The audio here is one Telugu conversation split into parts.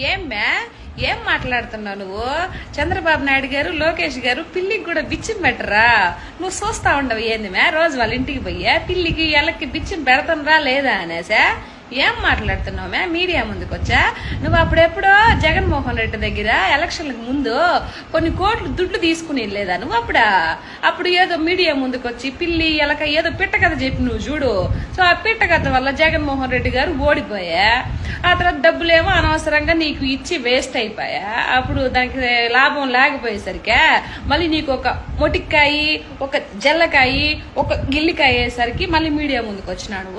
ఏమ్మే ఏం మాట్లాడుతున్నావు నువ్వు? చంద్రబాబు నాయుడు గారు లోకేష్ గారు పిల్లికి కూడా బిచ్చం పెట్టరా? నువ్వు చూస్తా ఉండవు ఏంది మే రోజు వాళ్ళ ఇంటికి పోయా పిల్లికి ఎలక్కి బిచ్చం పెడతానరా లేదా అనేసా? ఏం మాట్లాడుతున్నావుమే మీడియా ముందుకు వచ్చా? నువ్వు అప్పుడెప్పుడో జగన్మోహన్ రెడ్డి దగ్గర ఎలక్షన్లకు ముందు కొన్ని కోట్లు దుడ్లు తీసుకుని లేదా నువ్వు? అప్పుడు ఏదో మీడియా ముందుకు వచ్చి పిల్లి ఎలక ఏదో పిట్ట కథ చెప్పి నువ్వు చూడు. సో ఆ పిట్ట కథ వల్ల జగన్మోహన్ రెడ్డి గారు ఓడిపోయా. ఆ తర్వాత డబ్బులేమో అనవసరంగా నీకు ఇచ్చి వేస్ట్ అయిపోయా. అప్పుడు దానికి లాభం లేకపోయేసరికి మళ్ళీ నీకు ఒక మొటిక్కాయి, ఒక జల్లకాయి, ఒక గిల్లికాయ అయ్యేసరికి మళ్ళీ మీడియా ముందుకు వచ్చినాడు.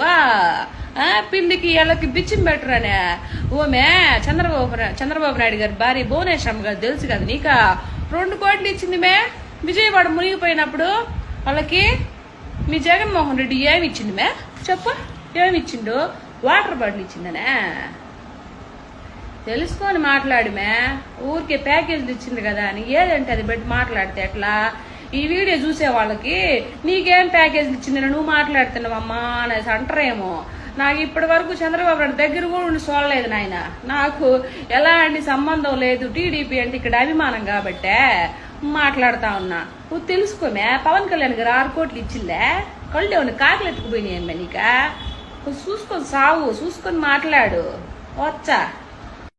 పిల్లికి ఎలకి బిచ్చం పెట్టరానే ఓమే చంద్రబాబు నాయుడు గారు భార్య భువనేశ్వరం గారు తెలుసు కదా నీక 2 కోట్లు ఇచ్చింది మే విజయవాడ మునిగిపోయినప్పుడు వాళ్ళకి. మీ జగన్మోహన్ రెడ్డి ఏమి ఇచ్చింది మే చెప్పు? ఏమి ఇచ్చిండు? వాటర్ బాటిల్ ఇచ్చిందనే తెలుసుకొని మాట్లాడుమే. ఊరికే ప్యాకేజీలు ఇచ్చింది కదా అని ఏదంటే అది పెట్టి మాట్లాడితే ఎట్లా? ఈ వీడియో చూసే వాళ్ళకి నీకేం ప్యాకేజీలు ఇచ్చిందని నువ్వు మాట్లాడుతున్నావమ్మా అనేసి అంటారేమో. నాకు ఇప్పటి వరకు చంద్రబాబు నాయుడు దగ్గర కూడా ఉండి చూడలేదు నాయన. నాకు ఎలాంటి సంబంధం లేదు. టీడీపీ అంటే ఇక్కడ అభిమానం కాబట్టే మాట్లాడుతా ఉన్నా. నువ్వు తెలుసుకోమే పవన్ కళ్యాణ్ గారు 6 కోట్లు ఇచ్చిల్లే కళ్ళు ఏమన్నా కాకులు ఎత్తుకుపోయినాయమ్మా నీక? చూసుకొని సావు చూసుకొని మాట్లాడు వచ్చా.